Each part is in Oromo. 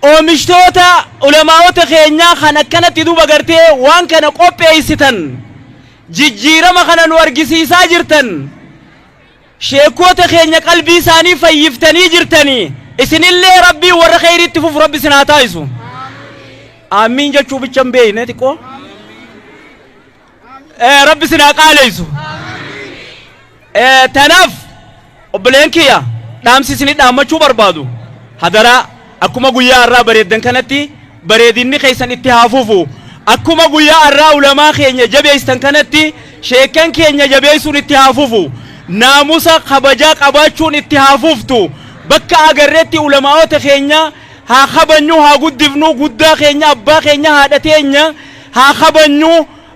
oomishtoota ulamaa'ota keenyaa kan akkanatti duuba gartee waan kana qopheessitan jijjiirama kana nu argisiisaa jirtan sheekota keenya qalbii isaanii fayyiftanii jirtanii isinillee rabbii warra khayriitti fufu rabbi isin haa taasisu amiin jechuu bicha hin beekne xiqqoo rabbi isin haa qaalessu tanaaf obboleen kiyya dhaamsi isinii dhaammachuu barbaadu hadaraa akkuma guyyaa irraa bareeddan kanatti bareedinni keessan itti haa fufu akkuma guyyaa irraa ulamaa keenya jabeessan kanatti sheekan keenya jabeessuun itti haa fufu naamusa kabajaa qabaachuun itti haa fuftu bakka agarreetti ulamaa'ota keenya haa kabanyu haa guddifnu guddaa keenya abbaa keenya haadha teenya haa kabanyu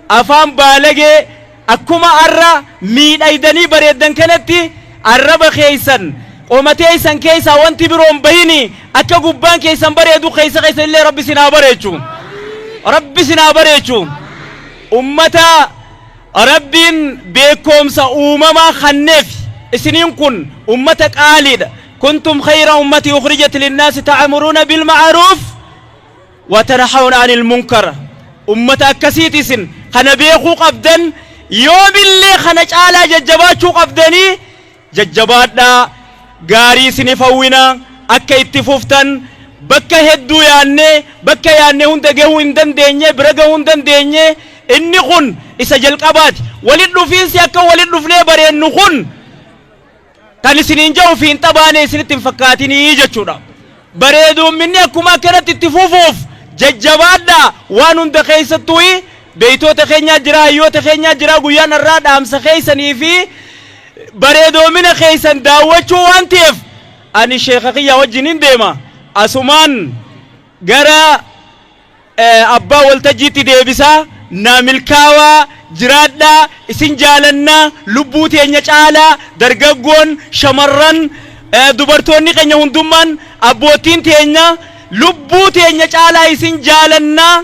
afaan baalagee akkuma arra miidhaydanii bareeddan kanatti arraba keessan qomatee isan keessa wanti biroon bahini akka gubbaan keessan bareedu keessa illee rabbi sinaa bareechu ummata rabbiin beekomsa uumamaa kanneef isiniin kun ummata qaaliidha kuntum khayra ummati ukhrijat linnaasi ta'muruna bil ma'ruf wa tanhauna 'anil munkar ummata akkasiit isin kana beekuu qabdan yoomillee kana caalaa jajjabaachuu qabdanii jajjabaadhaa gaarii isinif hawwina akka itti fuftan bakka hedduu yaanne hunda gahuu hin dandeenye bira gahuu hin dandeenye inni kun isa jalqabaati walit dhufiinsi akka walit dhufnee bareennu kun kan isiniin ja'u fi hin xabaane isinitti hin fakkaatinii jechuudha bareedumminni akkuma akkanatti itti fufuuf jajjabaadhaa waan hunda keessattuu beeytoota keenyaa jira hayyoota keenyaa jira guyyaan irraa dhaamsa keessanii fi bareedoomina keessan daawwachuu waan ta'eef ani sheekha kiyya wajjin deema asumaan gara abbaa waltajjiitti deebisaa naa milkaawaa jiraadhaa isin jaalannaa lubbuu teenya caalaa dargaggoon shamarran dubartoonni keenya hundummaan abbootiin teenya lubbuu teenya caalaa isin jaalannaa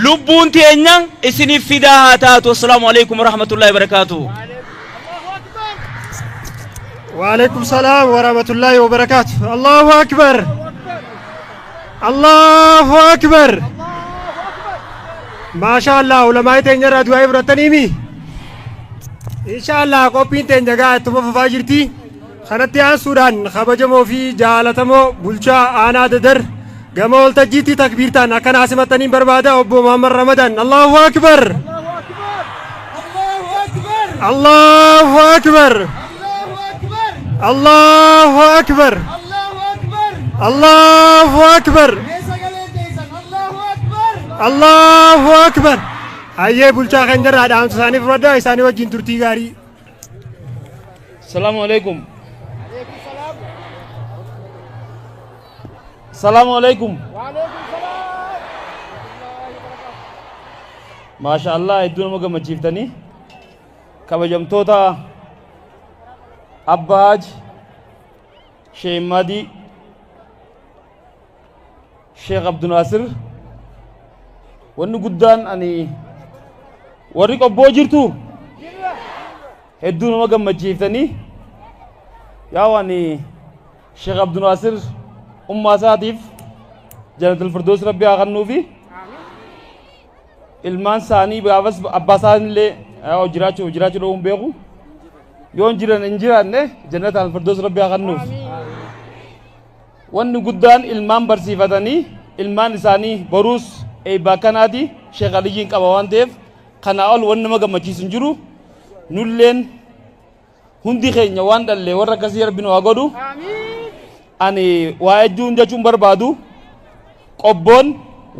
lubbuun teenya isiniif fidaa haa taatu assalaamu alaykum warahmatullahi wabarakaatuh وعليكم السلام ورحمة الله وبركاته الله أكبر الله أكبر ما شاء الله علماء تنجر دعاء برتنيمي إن شاء الله قوبين تنجا تمو فاجرتي خنتيان سوران خبجمو في جالتمو بلشا آنا ددر قمول تجيتي تكبيرتان أكن عاصمتني بربادة أبو محمد رمضان الله أكبر الله أكبر الله أكبر الله أكبر الله أكبر هيا بلشا خنجر هذا عن ساني فردا إساني وجين ترتي غاري السلام عليكم السلام عليكم ما شاء الله إدونا مجمع مجيفتني كبجم توتا أباج شيخ مادي شيخ عبد الناصر ونو قدان أني وريك أبو جرتو هدونا مجمع مجيفتني يا واني شيخ عبد الناصر ساتيف جنة الفردوس ربي أغنو في ilmaan saanii baabas abbaa isaanillee jiraachuu dhowuun beeku yoon jiran hin jiraanne jannata alfirdoos rabbi haa kennuuf wanni guddaan ilmaan barsiifatanii ilmaan isaanii boruus eebbaa kanaati sheekh aliyyiin qaba waan ta'eef kanaa ol wanni nama gammachiisu hin jiru nulleen hundi keenya waan dhallee warra akkasii rabbi nu haa godhu ani waa hedduu jechuun barbaadu qobboon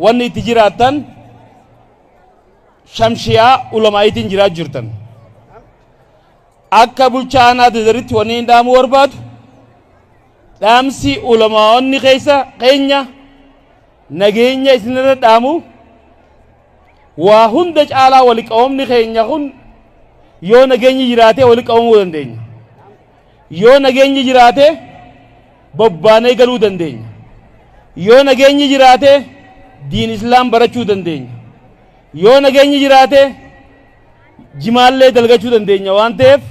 wanni itti jiraattan shamshiyaa ulamaayitiin jiraat jirtan akka bulchaanaa dadaritti wanni dhaamu barbaadu dhaamsi ulamaa'onni keenya nageenya isinirra dhaamu waa hunda caalaa wali qabamni keenya kun yoo nageenyi jiraate wali qabamuu dandeenya yoo nageenyi jiraate bobbaanee galuu dandeenya yoo nageenyi jiraate diin islaam barachuu dandeenya yoo nageenyi jiraate jimaallee dalgachuu dandeenya waan ta'eef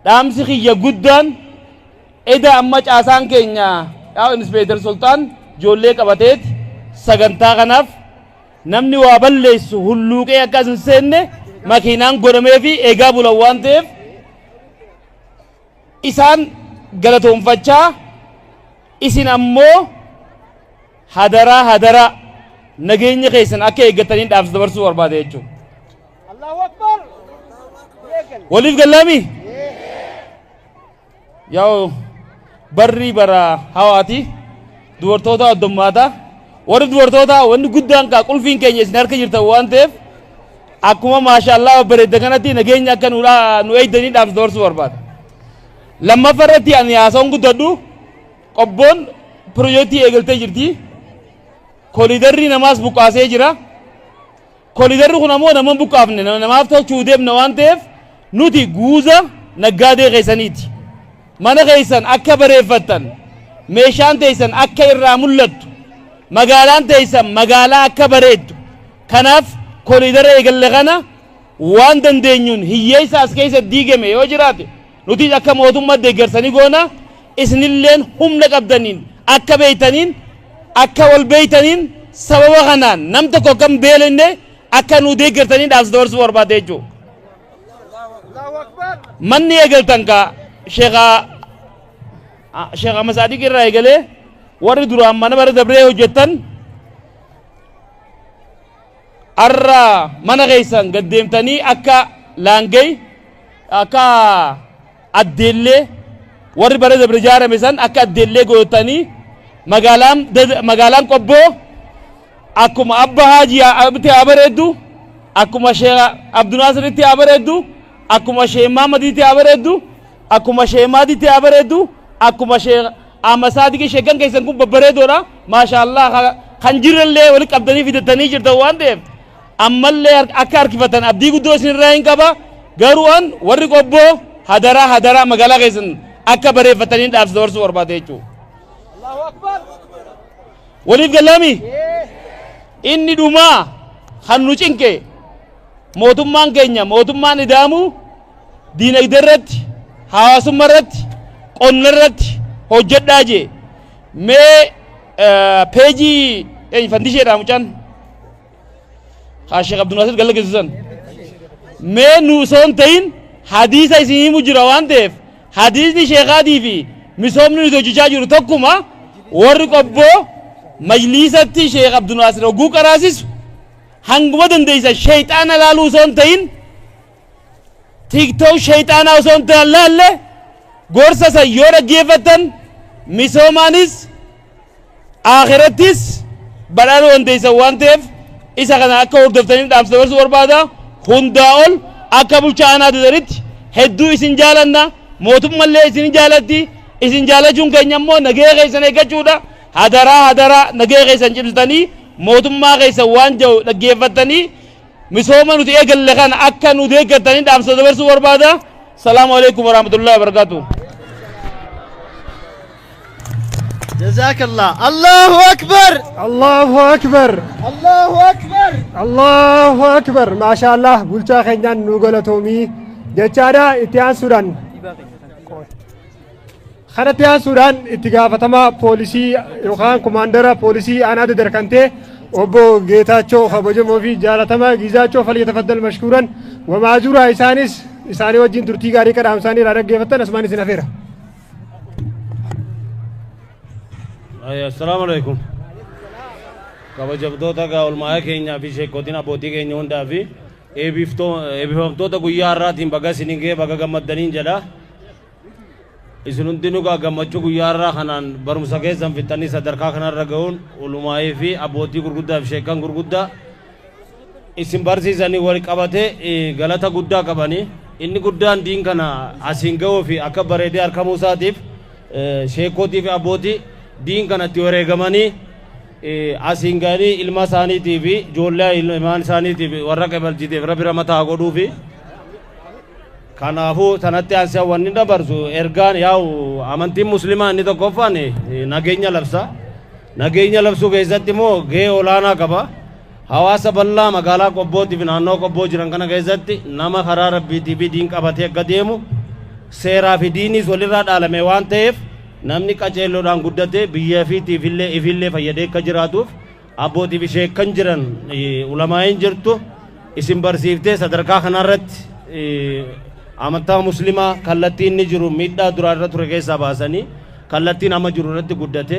dhaamsi kiyya guddaan eda amma caasaan keenya yaa inspeektar sultaan ijoollee qabateeti sagantaa kanaaf namni waa balleessu hulluuqee akkas hin seenne makiinaan godhamee fi eegaa bulan waan ta'eef isaan galatoonfachaa isin ammoo hadaraa nageenya keessan akka eeggatanii dhaamsa dabarsuu barbaade jechuudha. Allahu Akbar. Waliif gallaami? Yaa barri bara hawaati dubartoota addummaata warri dubartoota wanni guddaan kaa qulfiin keenya isin harka jirtan waan ta'eef akkuma maashaallah bareedda kanatti nageenya akka nu eegdanii dhaamsa dabarsuu barbaada. Lammaffaa irratti ani haasawaan guddadhu qobboon piroojeektii eegaltee jirti. Koliidarri namaas buqqaasee jira. Koliidarri kun ammoo nama buqqaafne namaaf tolchuu deemna waan ta'eef nuti guuza naggaadee keessaniiti. Mana keessan akka bareeffattan meeshaan teessan akka irraa mul'attu magaalaan teessan magaalaa akka bareeddu kanaaf koliidara eegalle kana waan dandeenyuun hiyyeessa as keessa diigame yoo jiraate nuti akka mootummaa deeggarsanii goona isinilleen humna qabdaniin akka beeytaniin akka wal beeytaniin sababa kanaan nam tokko kan beelenne akka nu deeggartanii dhaamsa dabarsuu barbaade jechuudha. Manni eegaltan ka Sheekha Masadiq irraa eegalee warri duraan mana bara dabree hojjettan arra mana keessan gaddeemtanii akka laangay akka addeellee warri bara dabre ijaarame san akka addeellee gootanii magaalaan qobboo akkuma abba haaji abti abareeddu akkuma Sheekh Abdunaasiritti abareeddu akkuma Sheekh Mahamaditti abareeddu akkuma Sheekh Maaditti abareeddu akkuma Sheekh Ahmad Saadiq sheekan keessan kun babbareedoodha maashaallah kan jirallee wali qabdanii fidatanii jirtan waan ta'eef ammallee akka harkifatan abdii guddoo isinirraa hin qaba garuu an warri qobboo hadaraa magaalaa keessan akka bareeffatanii dhaamsa dabarsuu barbaade jechuudha. Allahu Akbar. Waliif gallaami? Inni dhumaa kan nu cinqe mootummaan keenya mootummaan idaamu diinagdee irratti hawaasummaa irratti qonna irratti hojjedhaa jee mee peejii fandisheedha mucaan Sheekh Abdunaasir galla geessisan mee nu soon ta'in hadiisa isiniimu jira waan ta'eef hadiisni sheekaatii fi misoomni nuti hojjechaa jiru tokkuma warri qobboo majliisatti Sheekh Abdunaasir oguu qaraasisu hanguma dandeeysa shayxaana laaluu soon ta'in tiktok shayxaanaa osoon ta'an laalle gorsa san yoo dhaggeeffattan misoomaanis akhirattis badhaadhuu dandeeysan waan ta'eef isa kana akka hordoftaniif dhaamsa dabarsuu barbaada hundaa ol akka bulchaa aanaa dadaritti hedduu isin jaalanna mootummallee isin jaalatti isin jaalachuun keenya immoo nagee keessan eeggachuudha hadaraa nagee keessan cimsitanii mootummaa keessan waan jiru dhaggeeffattanii misooma nuti eegalle kana akka nu deeggartanii dhaamsa dabarsuu barbaada. Salaamu alaikum warahmatullahi wabarakatuh. جزاك الله. الله أكبر. الله أكبر. الله أكبر. الله أكبر ما شاء الله بولشا خنجان نوغلا تومي جچارا اتيان سودان خرتيان سودان اتقافتما بوليسي يوخان كوماندرا بوليسي أنا دركنتي وبو جيتاچو خبجمو في جالتما جيزاچو فليتفضل مشكورا ومعذورا إساني وجين ترتي غاري كرام ساني رارك جيفتن اسماني سنافيرا. السلام عليكم. kabajamtoota ulmaa keenya fi sheekotiin abbootii keenya hundaa fi eebbifamtoota guyyaa har'aatiin baga isiniin ga'e baga gammaddaniin jedha. Isin hundinuu gammachuu guyyaa har'aa kanaan barumsa keessan fixanii sadarkaa kanarra ga'uun ulmaa fi abbootii gurguddaa fi sheekan gurguddaa isin barsiisanii wal qabatee galata guddaa qabanii inni guddaan diin kana asiin ga'uu fi akka bareedee harkamuu isaatiif sheekotii fi abbootii diin kanatti wareegamanii asiin ga'anii ilma isaaniitii fi ijoollee ilmaan isaaniitii fi warra qabalchiitiif rabbi ramataa godhuu fi kanaafuu sanatti aansee wanni dabarsu ergaan yaa'u amantiin muslimaa inni tokkoffaan nageenya labsa. Nageenya labsuu keessatti immoo gahee olaanaa qaba. Hawaasa bal'aa magaalaa qobbootii fi naannoo qobboo jiran kana keessatti nama karaa rabbiitii fi diin qabatee akka deemu seeraa fi diinis walirraa dhaalame waan ta'eef namni qaceelloodhaan guddate biyya fiitiif illee ifillee fayyadee akka jiraatuuf abbootiif ishee kan jiran ulamaa'in jirtu isin barsiiftee sadarkaa kanarratti amantaa muslimaa kallattii inni jiru miidhaa duraa irra ture keessaa baasanii kallattiin amma jiru irratti guddate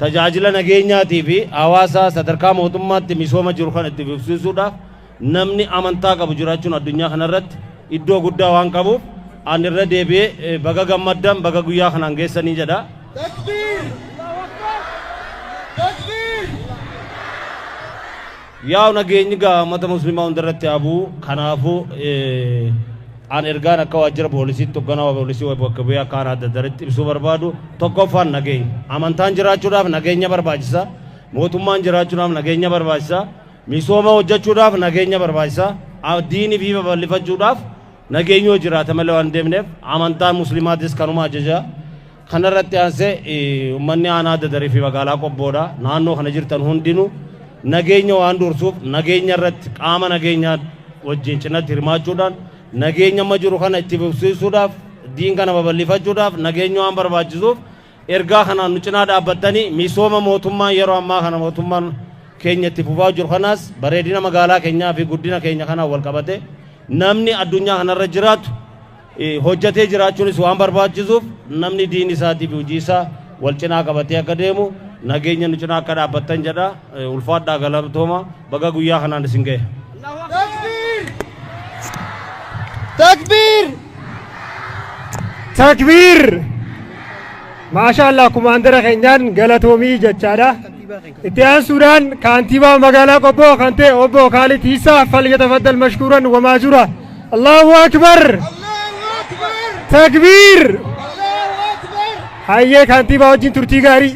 tajaajila nageenyaatii fi hawaasa sadarkaa mootummaatti misooma jiru kan itti fufsiisuudhaaf namni amantaa qabu jiraachuun addunyaa kanarratti iddoo guddaa waan qabuuf an irra deebi'ee baga gammaddan baga guyyaa kanaan geessanii jedha. Takbir! Takbir! Yaa nageenyi gaa uummata muslimaa hundarratti abuu kanaafuu an ergaan akka waajjira poolisiitti hoogganaa poolisii bakka bu'ee akka aanaa adda addaatti ibsuu barbaadu tokkoffaan nageenya amantaan jiraachuudhaaf nageenya barbaachisa mootummaan jiraachuudhaaf nageenya barbaachisa misooma hojjechuudhaaf nageenya barbaachisa diinii fi babal'ifachuudhaaf nageenyoo jiraata malee waan deemneef amantaan muslimaatis kanuma ajaja kanarratti aansee uummanni aanaa adda addaa fi magaalaa qobboodha naannoo kana jirtan hundinuu nageenya waan dursuuf nageenya irratti qaama nageenyaa wajjin cinatti hirmaachuudhaan nageenya amma jiru kana itti fufsiisuudhaaf diin kana babal'ifachuudhaaf nageenya waan barbaachisuuf ergaa kanaan nu cinaa dhaabbattanii misooma mootummaa yeroo ammaa kana mootummaan keenya itti fufaa jiru kanaas bareedina magaalaa keenyaa fi guddina keenya kanaan wal qabate namni addunyaa kanarra jiraatu hojjetee jiraachuunis waan barbaachisuuf namni diin isaatii fi hojii isaa wal cinaa qabatee akka deemu nageenya nu cinaa akka dhaabbattan jedha ulfaadhaa galatooma baga guyyaa kanaan isin ga'e. Takbir! Takbir! Maashaallah kumaandara keenyaan galatoomii jechaadha. Itti aansuudhaan kaantibaa magaalaa Qobboo kan ta'e obbo Kaalid Hiisaa falyatafaddal mashkuuran wa maajura. Allahu akbar! Takbir! Hayyee kaantibaa wajjin turtii gaarii.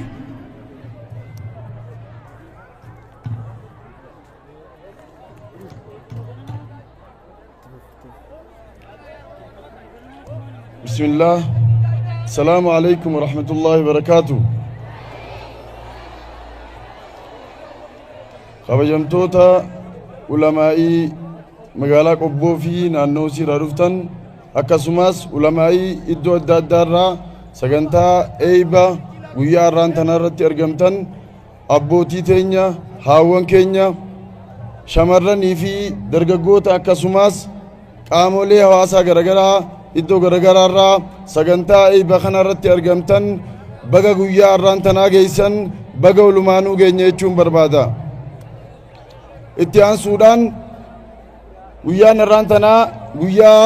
بسم الله السلام عليكم ورحمة الله وبركاته خبجمتوتا علمائي مقالا قبو في نانو سيرا رفتن akkasumas ulamaa'ii iddoo adda addaarraa sagantaa eeyba guyyaa irraantanaa irratti argamtan abbootii teenya haawwan keenya shamarranii fi dargaggoota akkasumas qaamolee hawaasaa garagaraa iddoo garagaraarraa sagantaa eeyba kana irratti argamtan baga guyyaa irraantanaa geessan baga ulumaanuu geenya jechuun barbaada. Itti aansuudhaan guyyaan irraantanaa guyyaa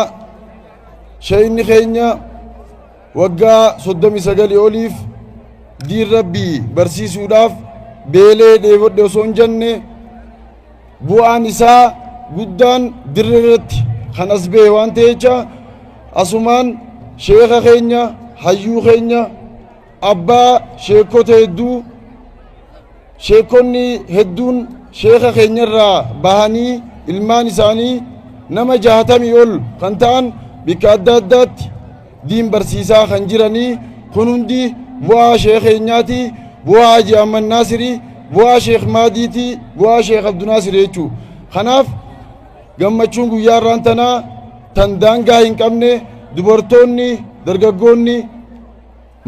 sheeyni keenya waggaa 39 oliif diin rabbii barsiisuudhaaf beelee dheebodhe osoo hin jenne bu'aan isaa guddaan dirree irratti kan as ba'e waan ta'echa asumaan sheeka keenya hayyuu keenya abbaa sheekota hedduu sheekonni hedduun sheeka keenyarraa bahanii ilmaan isaanii nama 60 ol kan ta'an bikka adda addaatti diin barsiisaa kan jiranii kun hundi bu'aa sheek keenyaati bu'aa Haji Ahmad Naasiri bu'aa sheek Maadiiti bu'aa sheek Abdunaasir jechuu kanaaf gammachuun guyyaa irraantanaa tan daangaa hin qabne dubartoonni dargaggoonni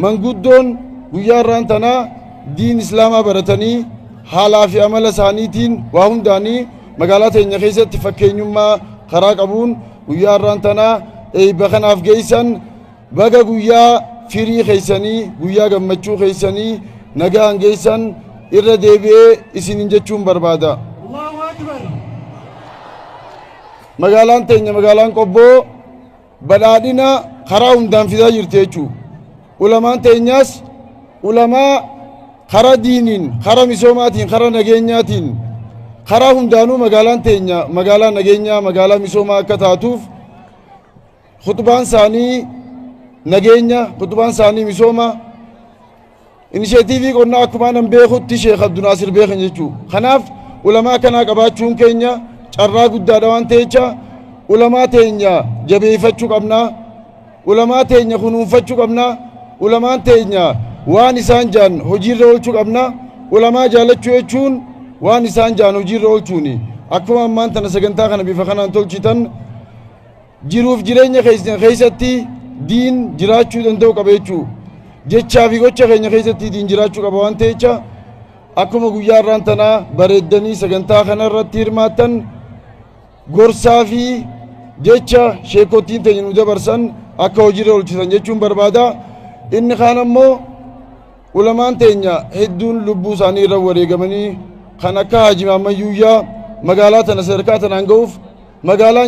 manguddoon guyyaa irraantanaa diin islaamaa baratanii haalaa fi amala isaaniitiin waa hundaanii magaalaa teenya keessatti fakkeenyummaa karaa qabuun guyyaa irraantanaa eeyba kanaaf geessan baga guyyaa firii keeysanii guyyaa gammachuu keeysanii nagaan geessan irra deebi'ee isinin jechuun barbaada. Magaalaan teenya magaalaan Qobboo badhaadhina karaa hundaan fidaa jirti jechuu ulamaan teenyaas ulamaa karaa diiniin karaa misoomaatiin karaa nageenyaatiin karaa hundaanuu magaalaan teenya magaalaa nageenyaa magaalaa misoomaa akka taatuuf khutbaan isaanii nageenya khutbaan isaanii misooma inisheetiivii qonnaa akkuma nan beekutti sheek Abdunaasir beekan jechuu kanaaf ulamaa kanaa qabaachuun keenya carraa guddaadha waan ta'echa ulamaa teenya jabeeffachuu qabnaa ulamaa teenya kunuunfachuu qabnaa ulamaan teenya waan isaan jaan hojiirra oolchuu qabnaa ulamaa jaalachuu jechuun waan isaan jaan hojiirra oolchuuni akkuma ammaan tana sagantaa kana bifa kanaan tolchitan jiruuf jireenya keessatti diin jiraachuu danda'u qaba jechuu jechaa fi gocha keenya keessatti diin jiraachuu qaba waan ta'echa akkuma guyyaa irraan tanaa bareeddanii sagantaa kana irratti hirmaattan gorsaa fi jecha sheekottiin teenya nu dabarsan akka hojiirra oolchisan jechuun barbaada. Inni kaan ammoo ulamaan teenya hedduun lubbuu isaanii irra wareegamanii kan akka Haji Mahammad Yuuyyaa magaalaa tana sadarkaa tanaan ga'uuf magaalaa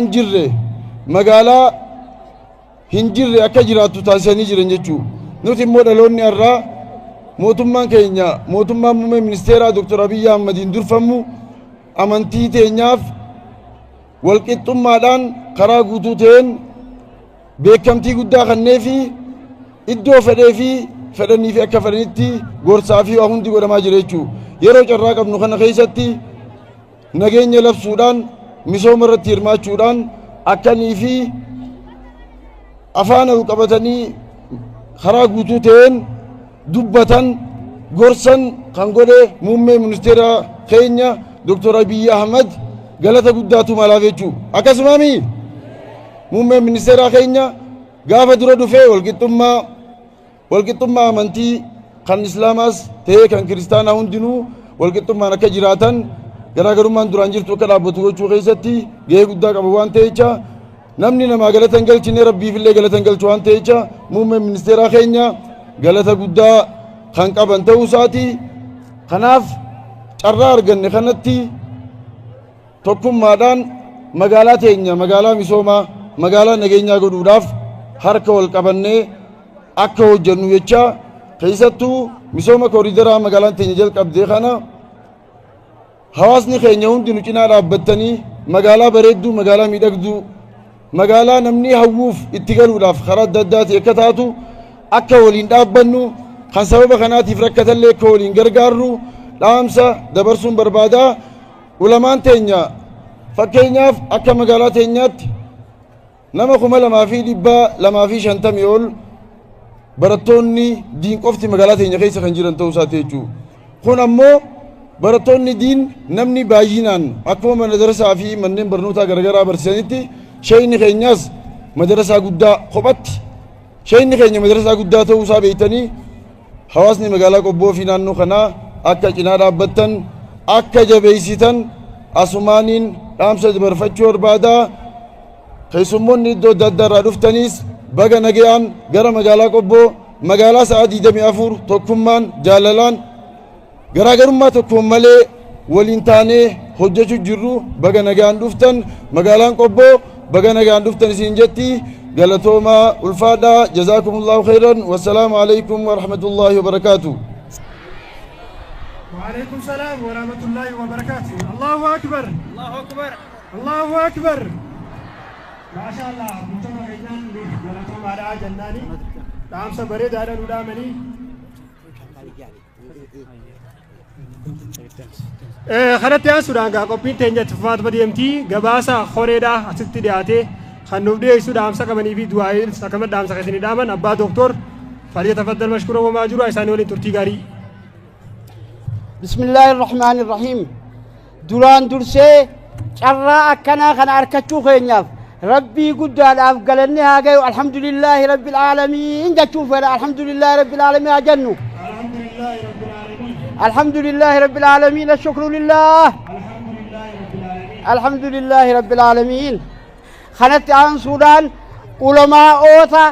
hin jirre akka jiraattu taasisanii jiran jechuu. Nuti immoo dhaloonni har'aa mootummaan keenya mootummaan muummee ministeeraa Dr. Abiy Ahmadiin durfamu amantii teenyaaf walqixxummaadhaan karaa guutuu ta'een beekamtii guddaa kannee fi iddoo fedhee fi fedhanii fi akka fedhanitti gorsaa fi waa hundi godhamaa jira jechuu. Yeroo carraa qabnu kana keessatti nageenya labsuudhaan misooma irratti hirmaachuudhaan akkanii fi afaan qabatanii karaa guutuu ta'een dubbatan gorsan kan godhe muummee ministeera keenya Dr. Abiy Ahmad galata guddaatu malaaf jechuu. Akkasumaami muummee ministeera keenya gaafa dura dhufee walqixxummaa amantii kan islaamaas ta'ee kan kiristaanaa hundinuu walqixxummaan akka jiraatan garaagarummaan duraan jirtu akka dhaabbatu gochuu keessatti gahee guddaa qabu waan ta'echa namni namaa galata hin galchine rabbiifillee galata hin galchu waan ta'echa muummee ministeeraa keenya galata guddaa kan qaban ta'uu isaati. Kanaaf carraa arganne kanatti tokkummaadhaan magaalaa teenya magaalaa misoomaa magaalaa nageenyaa godhuudhaaf harka wal qabannee akka hojjennu jecha keessattuu misooma kooriidaraa magaalaan teenya jalqabdee kana hawaasni keenya hundi nu cinaa dhaabbattanii magaalaa bareedduu magaalaa miidhagduu magaalaa namni hawwuuf itti galuudhaaf karaa adda addaatii akka taatu akka waliin dhaabbannu kan sababa kanaatiif rakkatallee akka waliin gargaarru dhaamsa dabarsuun barbaada. Ulamaan teenya fakkeenyaaf akka magaalaa teenyaatti nama 2,250 ol barattoonni diin qofti magaalaa teenya keessa kan jiran ta'uu isaati jechuudha. Kun ammoo barattoonni diin namni baay'inaan akkuma madarasaa fi manneen barnootaa garaagaraa barsiisanitti sheeyni keenyas madarasaa guddaa kophatti sheeyni keenya madarasaa guddaa ta'uu isaa beektanii hawaasni magaalaa Qobboo fi naannoo kanaa akka cinaa dhaabbattan akka jabeessitan asumaaniin dhaamsa dabarfachuu barbaada. Keessummoonni iddoo adda addaa irraa dhuftaniis baga nagayaan gara magaalaa Qobboo magaalaa sa'a 24 tokkummaan jaalalaan garaagarummaa tokkoon malee waliin taanee hojjechuu jirru baga nagayaan dhuftan magaalaan Qobboo baga nagayaan dhuftan isin jetti. Galatoomaa ulfaadhaa jazaakumullahu khairan wassalaamu alaykum wa rahmatullahi wa barakatuh. وعليكم السلام ورحمة الله وبركاته. الله أكبر الله أكبر الله أكبر. ما شاء الله مجتمع إيمان ولكم على جناني دعم سبريد على ندامني خلت يا سودان كوبين تنجت فات بديمتي جباسة خوريدا أستي دياته خنودي سودان سكمني في دعائل سكمت دام سكتني دامن أبا دكتور فليتفضل مشكورا وماجورا إساني ولي ترتي غاري. بسم الله الرحمن الرحيم. دوران درسي شرا أكنا خنا أركتشو خينياف ربي قد الأف قالني هاجي الحمد لله رب العالمين جتشوف الحمد لله رب العالمين أجنو الحمد لله رب العالمين الحمد لله رب العالمين الشكر لله الحمد لله رب العالمين. خنت عن سودان علماء أوتا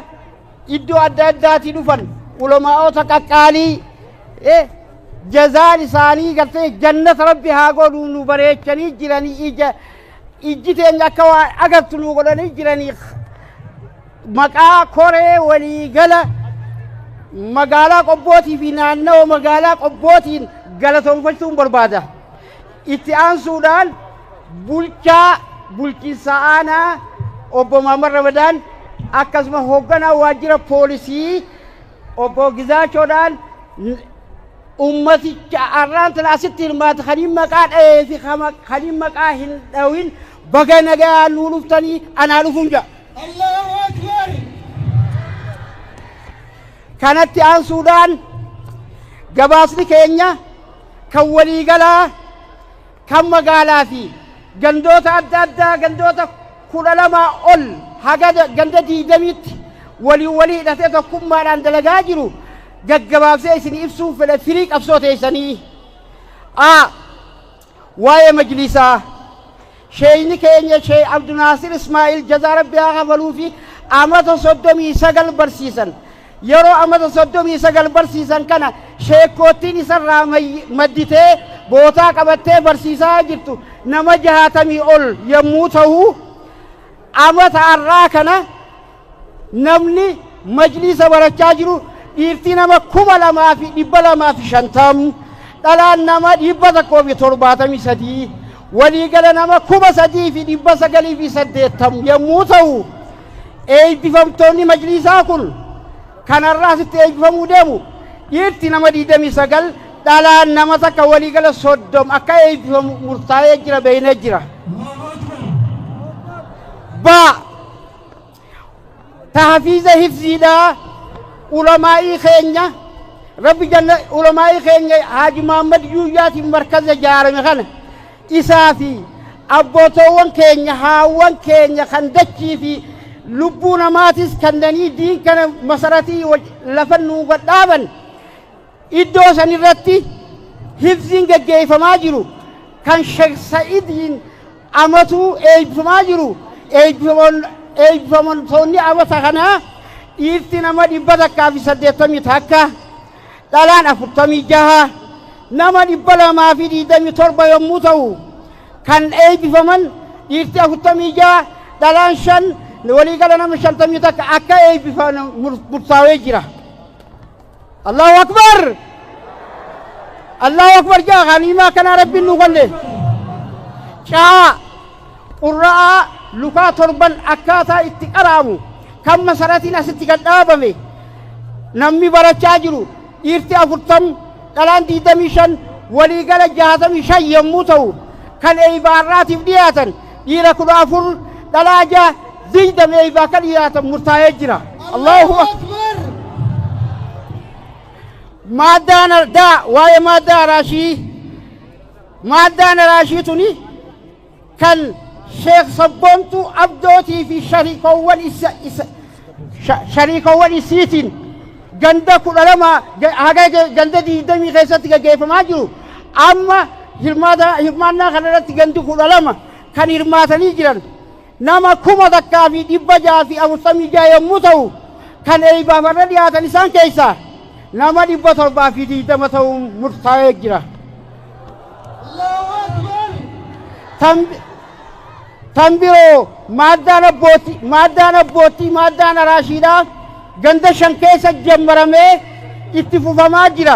إدو أداتي دفن علماء أوتا كقالي إيه جزاء لساني قلت جنة ربي هاقولوا نبريتشني جراني إجتين جاكوا أقتلوا قلني جراني مقا كوري ولي قلا مقالا قبوتي في نانا ومقالا قبوتي قلتهم فجتهم بربادة. اتعان سودان بلكي سانا أبو مامر رمضان أكاسم هوغانا واجرة بوليسي أبو غزا چودان أمتي كأران تلاسيتين مات خليم مقاد في خليم مقاهن دوين بغانا غا نولفتني أنا لفنجا. الله أكبر. كانت عن سودان جباسني كينيا كولي غلا كم مقالا في غندوتا أدادا غندوتا كل لما أول حاجة غندتي دميت ولي دتيتا كم مالان دلقاجرو gaggabaabsee isin ibsuun fedha firii qabsoo teessanii waa'ee majlisaa sheeyni keenya shee Abdunaasir Ismaa'il jazaa rabbi haa kafaluu fi amata 39 barsiisan yeroo amata 39 barsiisan kana sheekootiin isarraa madditee bootaa qabattee barsiisaa jirtu nama 60 ol yommuu ta'u amata arraa kana namni majlisa barachaa jiru dhiirtii nama 2250 dhalaan nama 173 waliigala nama 3980 yommuu ta'u eebbifamtoonni majlisaa kun kanarraa sitti eebbifamuu deemu dhiirti nama 29 dhalaan nama takka waliigala 30 akka eebbifamu murtaa'ee jira beeynee jira tahfiiza hifziidhaa ulamaa'i keenya rabbi janna ulamaa'i keenya Haaji Muhammad Yuuyyaatiin markaza ijaarame kana isaa fi abbootoowwan keenya haawwan keenya kan dachii fi lubbuu namaatis kannanii diin kana masaratii lafa nuu gadhaaban iddoo san irratti hifziin gaggeeffamaa jiru kan Sheekh Sa'idiin amatuu eebbifamaa jiru eebbifamtoonni amata kanaa dhiirti nama 180 takka dhalaan 46 nama 227 yommuu ta'u kan eebbifaman dhiirti 46 dhalaan 5 waliigala nama 50 takka akka eebbifaman murtaawee jira Allahu akbar jaa ganiimaa kana rabbiin nu galle caa qurraa lukaa torban akkaataa itti qaraamu kan masaratiin asitti gadhaabame namni barachaa jiru dhiirti 40 dhalaan 25 waliigala 65 yommuu ta'u kan eeybaarraatiif dhiyaatan dhiira 14 dhalaa 20 eeybaa kan dhiyaatan murtaa'ee jira Allahu akbar maaddaana waa'ee maaddaan araashii tuni kan Sheekh Sabboontuu Abdootii fi shariikowwan isiitiin ganda 12 haga ganda 20 keessatti gaggeeffamaa jiru amma hirmaannaa kanarratti gandi 12 kan hirmaatanii jiran nama 1,646 yommuu ta'u kan eeybaafarra dhiyaatan isaan keessaa nama 720 ta'uun murtaa'ee jira tan biroo maaddaan maaddaan araashiidhaa ganda 5 keessa jammaramee itti fufamaa jira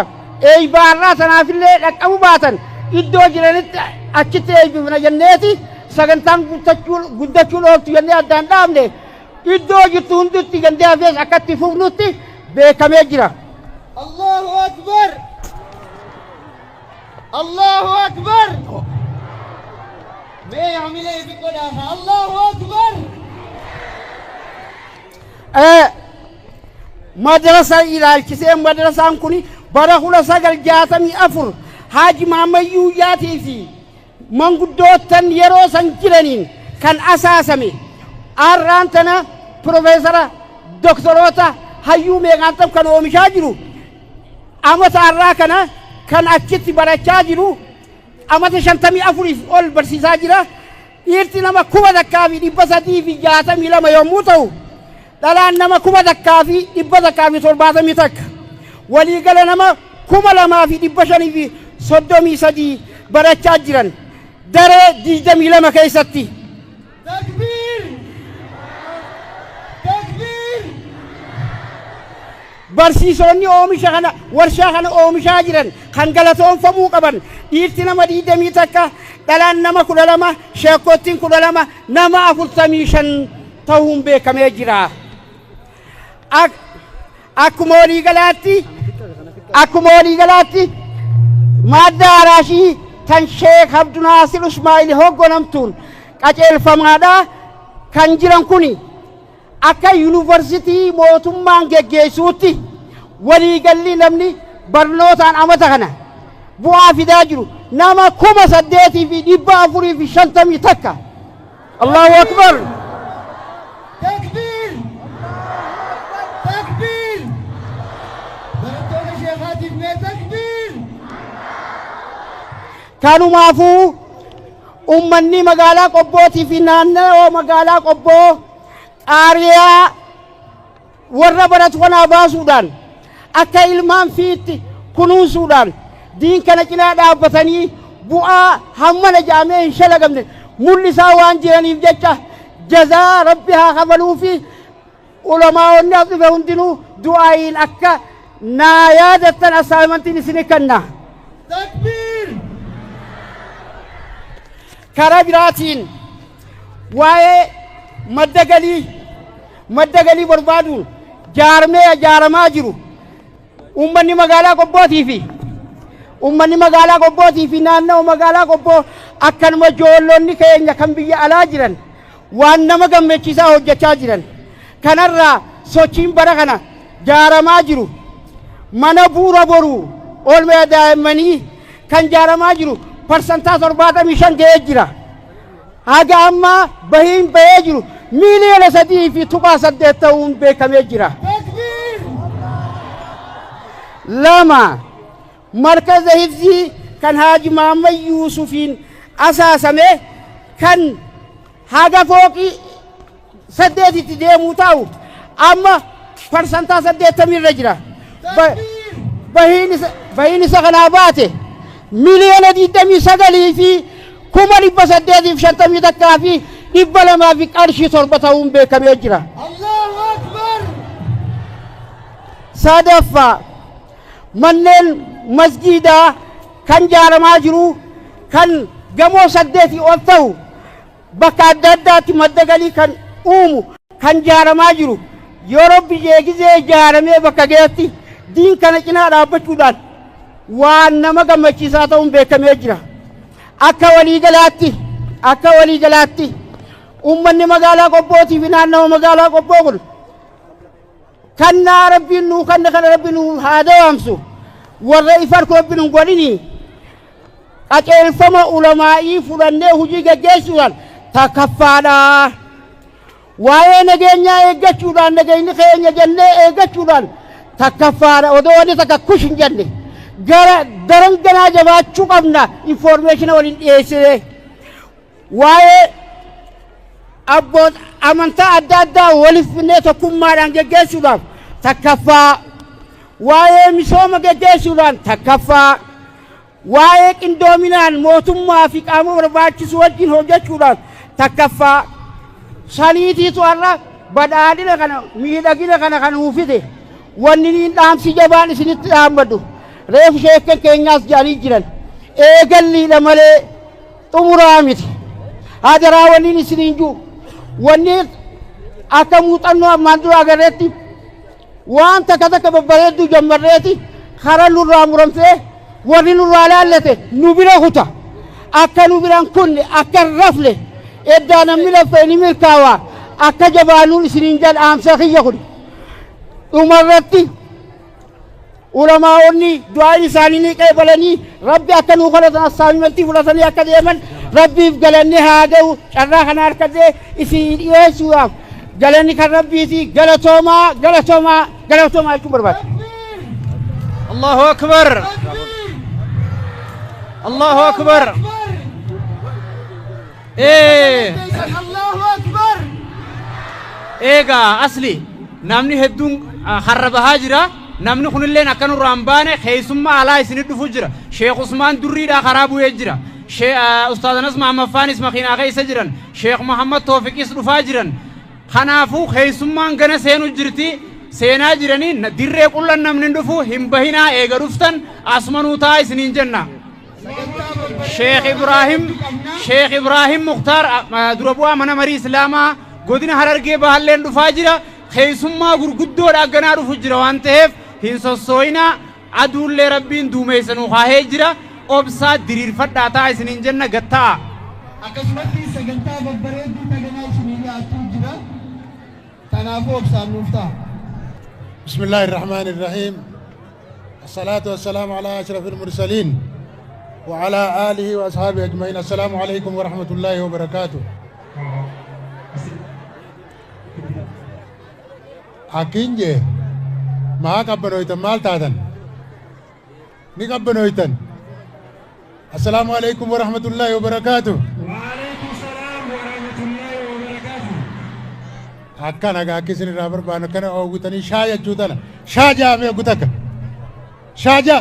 eeybaarraa sanaafillee dhaqqabu baatan iddoo jiranitti achitti eebbifna jenneeti sagantaan guddachuun ooltu jennee addaan dhaabne iddoo jirtu hundutti gandee hafees akkatti fufnutti beekamee jira Allahu akbar mee hamilee fi godhaafa Allahu akbar madrasa ilaalchisee madrasaan kun bara 1964 Haaji Muhammad Yuuyyaatii fi manguddootan yeroo san jiraniin kan asaasame arraan tana profeesara doktoroota hayyuu meeqaantam kan oomishaa jiru amata arraa kana kan achitti barachaa jiru amata 54 ol barsiisaa jira dhiirti nama 1,362 yommuu ta'u dhalaan nama 1,170 takka waliigala nama 2,533 barachaa jiran daree 22 keessatti takbiir barsiisonni oomisha kana warshaa kana oomishaa jiran kan galatoonfamuu qaban dhiirti nama 20 takka dhalaan nama 12 sheekottiin 12 nama 45 ta'uun beekamee jira akkuma waliigalaatti maaddaa araashii tan Sheekh Abdunaasir Ismaa'il hoogganamtuun qajeelfamaadha kan jiran kuni akka yuunivarsiitii mootummaan geggeessuutti waliigalli namni barnootaan amata kana bu'aa fidaa jiru nama 8,450 takka Allahu akbar takbir kanumaafuu ummanni magaalaa qobbootii fi naannoo magaalaa qobboo qaariyaa warra baratu kanaa baasuudhaan akka ilmaan fiitti kunuunsuudhaan diin kana cinaa dhaabbatanii bu'aa hammana jaamee hin shalagamne mul'isaa waan jiraniif jecha jazaa rabbi haa kabaluu fi ulamaa'onni as dhufe hundinuu du'aayiin akka naa yaadattan assaayimantiin isini kenna. Takbiir! karaa biraatiin waa'ee madda galii barbaaduun jaaramaa jiru ummanni magaalaa qobbootii fi naannoo magaalaa qobboo akkanuma ijoollonni keenya kan biyya alaa jiran waan nama gammachiisaa hojjechaa jiran kanarraa sochiin bara kana jaaramaa jiru mana buura boruu oolmaa daa'immanii kan jaaramaa jiru parsantaa 75 ga'ee jira haga amma bahiin bahee jiru miliyoona 3.8 ta'uun beekamee jira. lama markaza hifzii kan Haaji Mahammad Yuusufiin asaasame kan haga fooqii 8 deemuu ta'u amma parsantaa 80 irra jira. bahiin isa kanaa baate miliyoona 29 fi 850 takkaa fi 200 fi qarshii 7 ta'uun beekamee jira. Allahu Akbar. sadaffaa manneen masjiidaa kan jaaramaa jiru kan gamoo 8 ol ta'u bakka adda addaatti madda galii kan uumu kan jaaramaa jiru yoo rabbi jeegizee jaaramee bakka geetti diin kana cinaa dhaabbachuudhaan waan nama gammachiisaa ta'uun beekamee jira. akka waliigalaatti ummanni magaalaa qobbootii fi naannoo magaalaa qobboo kun kannaa rabbiin nuu kanna kana rabbiin nuu haa dawaamsu warra ifar rabbiin hin godhini qajeelfama ulamaa'ii fudhannee hujii geggeessuudhaan takkaffaadha. waa'ee nageenyaa eeggachuudhaan nageenyi keenya jennee eeggachuudhaan takkaffaadha odoo wanni takka kush hin jenne gara daran ganaa jabaachuu qabna information waliin dhiyeessine waa'ee amantaa adda addaa waliif finnee tokkummaadhaan geggeessuudhaaf takkaffaa waa'ee misooma geggeessuudhaan takkaffaa waa'ee qindoominaan mootummaa fi qaama barbaachisu wajjin hojjechuudhaan takkaffaa saniitiitu har'a badhaadhina kana miidhagina kana kan uufite wanni niin dhaamsi jabaan isinitti dhaammadhu reefu sheekkan keenyaas jedhanii jiran eegalliidha malee xumuraa miti hadaraa wanniin isiniin jiru wanni akka muuxannoo ammaan dura agarreetti waan takka babbareedduu jammarreeti karaa nurraa muramtee warri nurraa laallate nu bira kuta akka nu biraan kunne akka rafle eddaa namni lafee ni milkaawaa akka jabaanuun isiniin jedhaamsa kiyya kun dhumarratti ulamaa'onni du'aan isaanii ni qeebalanii rabbi akka nuu kadhatan assaamintii fudhatanii akka deeman rabbiif galanni haa ga'u carraa kana harkatee isin dhiyeessuudhaaf galanni kan rabbiiti galatoomaa jechuun barbaada. Allahu akbar. Allahu akbar. Allahu akbar. Eegaa asli namni hedduun har'a bahaa jira. namni kunilleen akkan urraan baane keessummaa alaa isinit dhufu jira. Sheekh Usmaan Durriidhaa karaa bu'ee jira. Ustaaz Anas Mahammad Faanis makiinaa keessa jiran. Sheekh Muhammad Toofiqis dhufaa jiran. Kanaafuu keessummaan gana seenu jirti. Seenaa jiranii dirree qullan namni dhufu hin bahinaa eega dhuftan asumanuu taa isiniin jenna. Sheekh Ibrahim Mukhtaar dura bu'aa mana marii Islaamaa godina Harargee Bahalleen dhufaa jira. Keessummaa gurguddoodha ganaa dhufu jira waan ta'eef hin sossooyinaa aduullee rabbiin duumeysanuu kaahee jira. Obsaa diriirfadhaa taa isiniin jenna gattaa. Akkasumatti sagantaa babbareedduu taganaa isinii dhiyaatuu jira. Kanaafuu obsaan nuuf ta'a. بسم الله الرحمن الرحيم الصلاة والسلام على أشرف المرسلين وعلى آله وأصحابه أجمعين السلام عليكم ورحمة الله وبركاته أكينجي ما كبنويتن مال تادن نكبنويتن السلام عليكم ورحمة الله وبركاته. وعليكم السلام ورحمة الله وبركاته. akkana gaa kisin rabar bana kana ogutani shaya jutana shaja me gutaka shaja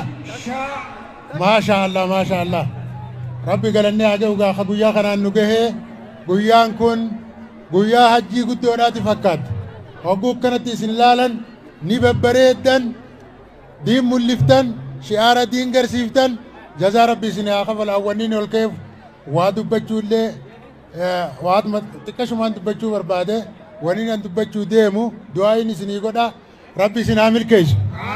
ma sha Allah rabbi galanni age uga khaguya kana nugehe guyan kun guya haji gudodati fakkat ogu kanati sinlalan ni babbaredan di muliftan shiara din garsiftan jaza rabbi sin akhafal awwalin wal kayf wadu bachule wad mat tikashuman bachu barbade ونين أنت بتشو ديمو دعائي نسني كودا ربي سنامل كيش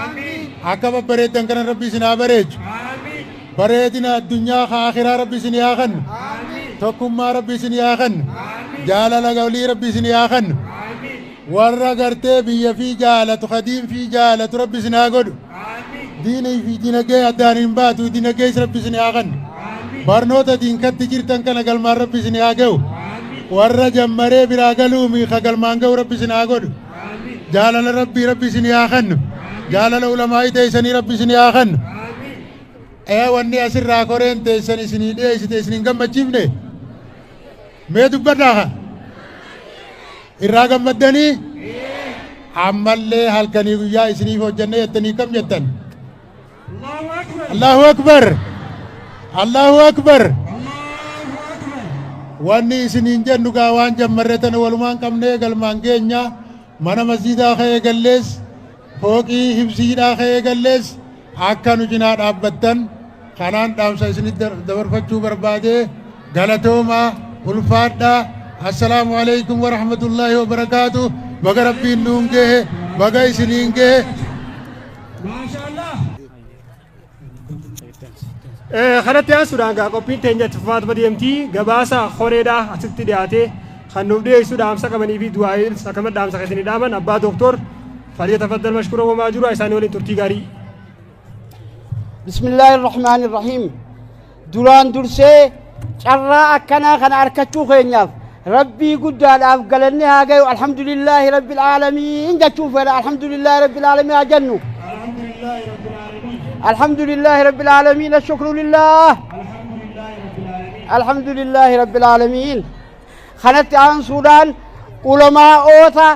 آمين أكبر بريد دنكنا ربي سنابريج آمين بريدنا الدنيا آخرة ربي سنياخن آمين تكم ما ربي سنياخن آمين جالا لقولي ربي سنياخن آمين ورّا قرتي بي في جالة خديم في جالة ربي سناقود آمين ديني في دينا جاي أدانين باتو دينا جاي ربي سنياخن آمين برنوتا دين كتجير تنكنا قال ما ربي سنياقو warra jammare biragalumi khagal mangau rabbi sinagod jalala rabbi siniyakan jalala ulama ite sani rabbi siniyakan wanni asirra korente sani sinide site sinin gammachifne me dubbadaha irra gammadani amalle halkani guyya isini hojjanne yattani kam jettan Allahu akbar Allahu akbar wanni isinin jennu gaa waan jammarretan walumaan qabnee galmaan keenya mana masjidaa ka'ee gallees fooqii hibsiidhaa ka'ee gallees akka nu cinaa dhaabbattan kanaan dhaamsa isinitti dabarfachuu barbaade galatoomaa ulfaadhaa assalaamu alaykum wa rahmatullaahi wa barakaatuh baga rabbiin nuun gehe baga isiniin gehe kanatti aansuudhaan gaa qophiin teenya tufaat badeemtii gabaasa horeedhaa asitti dhiyaate kan nuuf dhiyeessu dhaamsa qabanii fi du'aa'ee akkama dhaamsa keessanii dhaaman abbaa dooktor fadhiya tafaddal mashkura homaa jiru isaanii waliin turtii gaarii. bismillaahi irrahmaani irrahiim duraan dursee carraa akkanaa kana arkachuu keenyaaf rabbii guddaadhaaf galanni haa gayu alhamdulillaahi rabbil aalamiin jechuu fedha alhamdulillaahi rabbil aalamiin haa jennu. الحمد لله رب العالمين الشكر لله الحمد لله رب العالمين خنت عن سودان علماء اوتا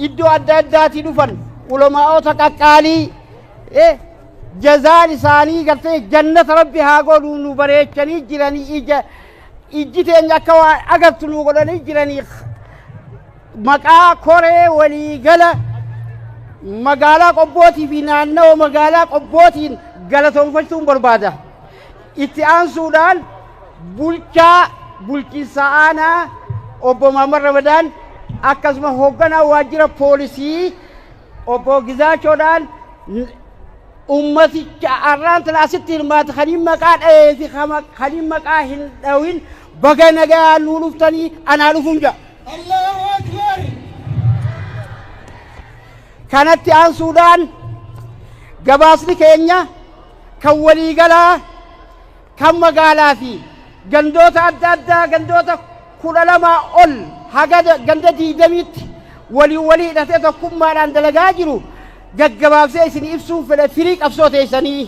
يدو أداداتي دفن علماء اوتا كقالي جزاء لساني قلت جنة ربي هاقولوا نبريتني جراني إجتين جاكوا أقبتنوا قلني جراني مقا كوري ولي قلة magaalaa qobbootii fi naannoo magaalaa qobbootiin galatoonfachuun barbaada itti aansuudhaan bulchiinsa aanaa obbo Maamar Ramadaan akkasuma hoogganaa waajjira poolisii obbo Gizaachoodhaan ummaticha arraan talaasitti hirmaata kaniin maqaa dhahee fi kaniin maqaa hin dhawin baga nagaa nuu dhuftanii anaa dhufuun jaa Allahu Akbar kanatti aansuudhaan gabaasni keenya kan waliigalaa kan magaalaa fi gandoota adda addaa gandoota 12 ol haga ganda 20tti walii hidhatee tokkummaadhaan dalagaa jiru gaggabaabsee isin ibsuun fedhe firii qabsoo teessanii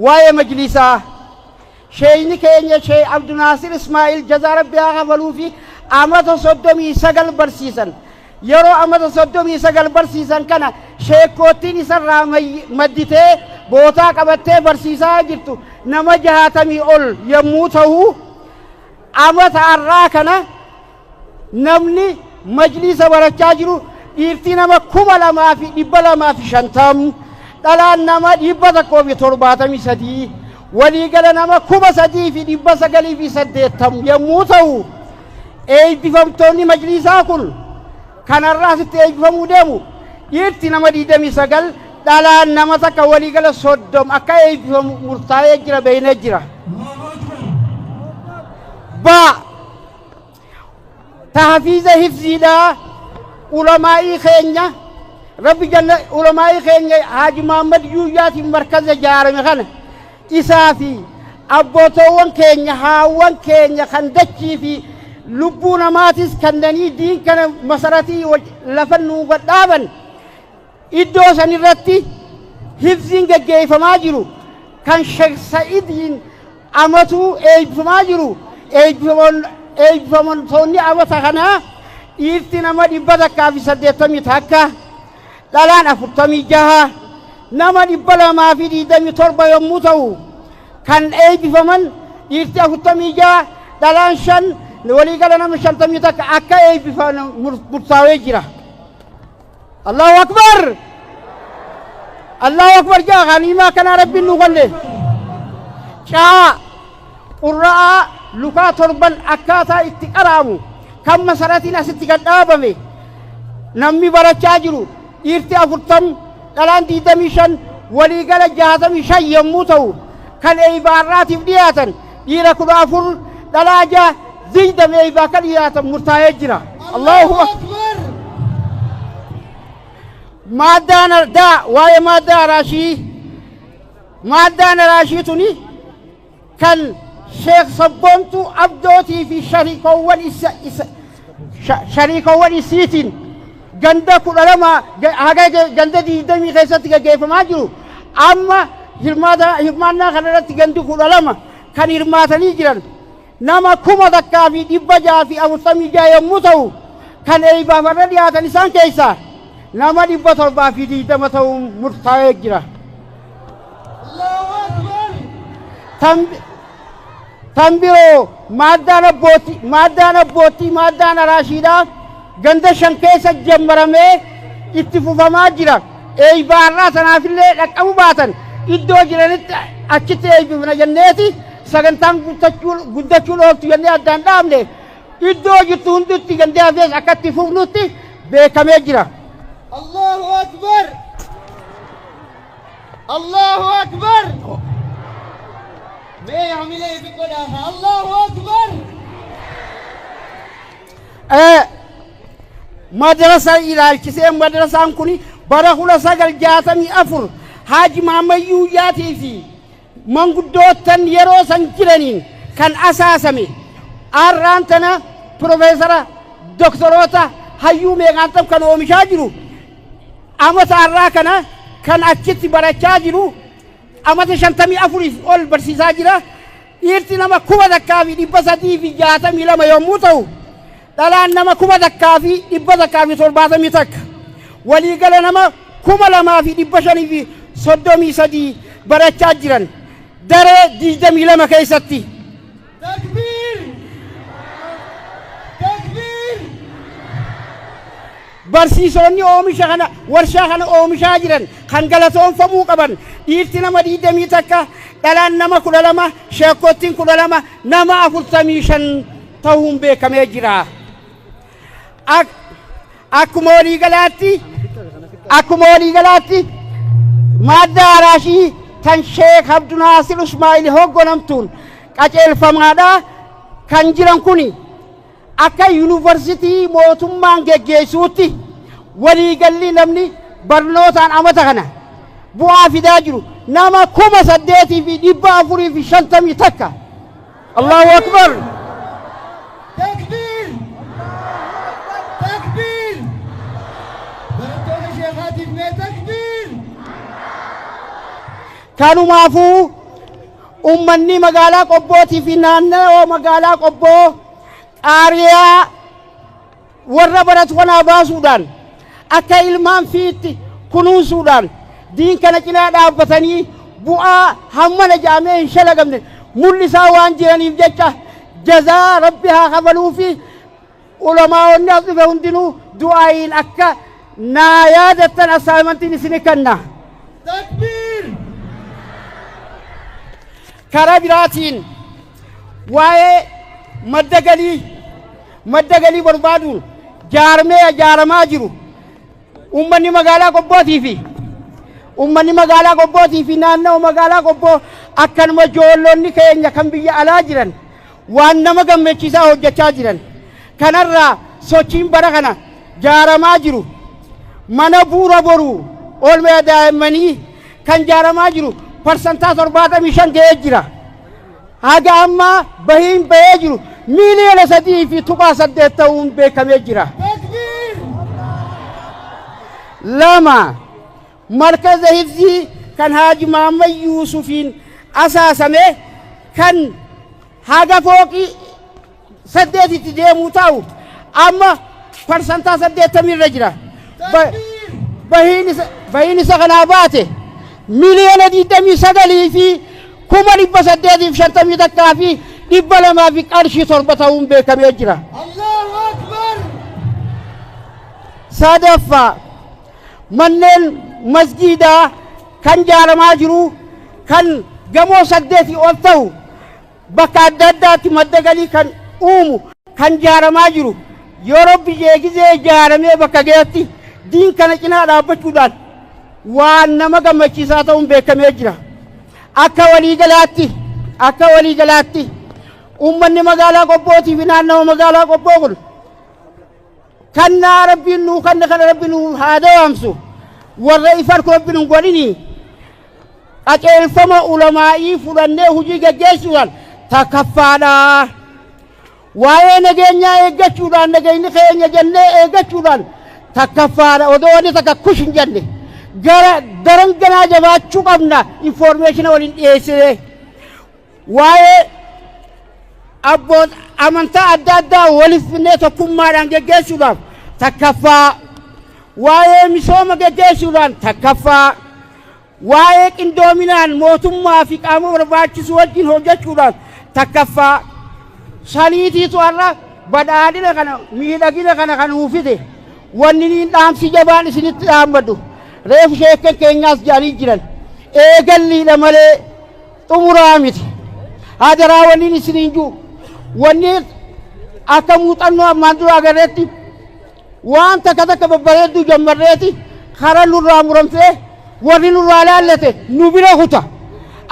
waa'ee majlisaa sheeyni keenya sheey Abdunaasir Ismaa'il jazaa rabbi haa kafaluu fi amata 39 barsiisan yeroo amata 39 barsiisan kana sheekootiin isarraa madditee bootaa qabattee barsiisaa jirtu nama 60 ol yommuu ta'u amata arraa kana namni majlisa barachaa jiru dhiirtii nama 2250 dhalaan nama 173 waliigala nama 3980 yommuu ta'u eebbifamtoonni majlisaa kun kanarraa sitti eebbifamuu deemu dhiirti nama 29 dhalaan nama takka waliigala 30 akka eebbifamu murtaa'ee jira beeynee jira tahfiiza hifziidhaa ulamaa'ii keenya rabbi janna ulamaa'ii keenya Haaji Muhammad Yuuyyaatiin markaza ijaarame kana isaa fi abbootoowwan keenya haawwan keenya kan dachii fi lubbuu namaatis kannanii diin kana masaratii lafa nuu gadhaaban iddoo san irratti hifziin gaggeeffamaa jiru kan Sheekh Sa'idiin amatuu eebbifamaa jiru eebbifamoonni amata kanaa dhiirti nama 180 takka dhalaan 46 nama 227 yommuu ta'u kan eebbifaman dhiirti 46 dhalaan 5 waliigala nama 50 takka akka eebbifaman murtaawee jira. Allahu akbar Allahu akbar jaa ganiimaa kana rabbiin nu galle caa qurraa lukaa torban akkaataa itti qaraamu kan masaratiin asitti gad dhaabame namni barachaa jiru dhiirti 40 dhalaan 25 waliigala 65 yommuu ta'u kan eebaarraatiif dhiyaatan dhiira 14 dhalaa 6 zidame eebaa kan dhiyaatan murtaa'ee jira. Allahu akbar maaddaan ardaa waa'ee maaddaa araashii tuni kan Sheekh Sabboontuu Abdootii fi shariikowwan isiitiin ganda 12 haga ganda 20 keessatti gaggeeffamaa jiru amma hirmaannaa kanarratti gandi 12 kan hirmaatanii jiran nama 1,646 yommuu ta'u kan eebaafarra dhiyaatan isaan keessaa nama 720 ta'uun murtaa'ee jira. Tan biroo maaddaan abbootii maaddaan araashiidhaa ganda 5 keessa jammaramee itti fufamaa jira. Eebaarraa sanaafillee dhaqqabu baatan iddoo jiranitti achitti eebbifna jenneeti sagantaan guddachuu ooltu jennee addaan dhaabne iddoo jirtu hundutti gandee hafees akka itti fufnutti beekamee jira. Allahu akbar Allahu akbar mee hamilee fi godhaafa Allahu akbar madrasa ilaalchisee madrasaan kuni bara 1964 Haaji Maamayyuu Yaatii fi manguddootan yeroo san jiraniin kan asaasame arraan tana Profeesara Doktoroota hayyuu meeqaantam kan oomishaa jiru amata arraa kana kan achitti barachaa jiru amata 54 ol barsiisaa jira dhiirti nama 1,362 yommuu ta'u dhalaan nama 1,170 takka waliigala nama 2,533 barachaa jiran daree 22 keessatti. Takbiir! Takbiir! Barsiisonni oomisha kana warshaa kana oomishaa jiran kan galatoonfamuu qaban dhiirti nama 20 takka dhalaan nama 12 sheekottiin 12 nama 45 ta'uun beekamee jira. Akkuma waliigalaatti maaddaa araashii kan Sheekh Abduu Naasir Ismaa'il hoogganamtuun qajeelfamaadha kan jiran kuni akka yuunivarsiitii mootummaan geggeessuutti waliigalli namni barnootaan amata kana bu'aa fidaa jiru nama 8,450 takka. Allahu akbar. Takbiir. Takbiir. Barattoota sheekhaatiif mee takbiir. Kanumaafuu ummanni magaalaa Qobbootii fi naannoo magaalaa Qobboo qaariyaa warra baratu kanaa baasuudhaan akka ilmaan fiitti kunuunsuudhaan diin kana cinaa dhaabbatanii bu'aa hammana jaamee hin shalagamne mul'isaa waan jiraniif jecha jazaa rabbi haa kabaluu fi ulamaa'onni as dhufe hundinuu du'aayiin akka naa yaadattan assaayimantiin isini kenna. Takbiir! Karaa biraatiin waa'ee madda galii barbaaduun jaaramaa jiru ummanni magaalaa Qobbootii fi naannoo magaalaa Qobboo akkanuma ijoollonni keenya kan biyya alaa jiran waan nama gammachiisaa hojjechaa jiran kanarraa sochiin bara kana jaaramaa jiru mana buura boruu oolmaa daa'immanii kan jaaramaa jiru parsantaa 75 ga'ee jira. Haga amma bahiin bahee jiru miliyoona 3.8 ta'uun beekamee jira. Lama markaza hifzii kan Haaji Mahammad Yuusufiin asaasame kan haga fooqii saddeetitti deemuu ta'u amma parsantaa 80 irra jira. Bahiin isa kanaa baate miliyoona 29 fi 850 takkaa fi 200 fi qarshii 7 ta'uun beekamee jira. Allahu Akbar. Sadaffaa manneen masjiidaa kan jaaramaa jiru kan gamoo 8 ol ta'u bakka adda addaatti madda galii kan uumu kan jaaramaa jiru yoo Rabbi jeegizee jaaramee bakka geetti diin kana cinaa dhaabbachuudhaan waan nama gammachiisaa ta'uun beekamee jira. Akka waliigalaatti ummanni magaalaa Qobbootii fi naannawa magaalaa Qobboo kun kannaa Rabbiin nuu kanna kana Rabbiin nuu haa dawaamsu warra ifar Rabbiin hin godhini qajeelfama ulamaa'ii fudhannee hojii gaggeessuudhaan takkaffaadha. Waa'ee nageenyaa eeggachuudhaan nageenyi keenya jennee eeggachuudhaan takkaffaadha. Odoo wanni takka kush hin jenne gara daran ganaa jabaachuu qabna information waliin dhiyeessine. Waa'ee amantaa adda addaa waliif finnee tokkummaadhaan gaggeessuudhaaf takkaffaa. Waa'ee misooma gaggeessuudhaan takkaffaa. Waa'ee qindoominaan mootummaa fi qaama barbaachisu wajjin hojjechuudhaan takkaffaa. Saniitiitu har'a badhaadhina kana miidhagina kana kan uufite wanni niin dhaamsi jabaan isinitti dhaammadhu reefu sheekkan keenyaas jedhanii jiran eegalliidha malee xumuraa miti. Hadaraa wanniin isiniin jiru wanni akka muuxannoo ammaan dura agarreetti waan takka babbareedduu jammarreeti karaa nurraa muramtee warri nurraa laallate nu bira kuta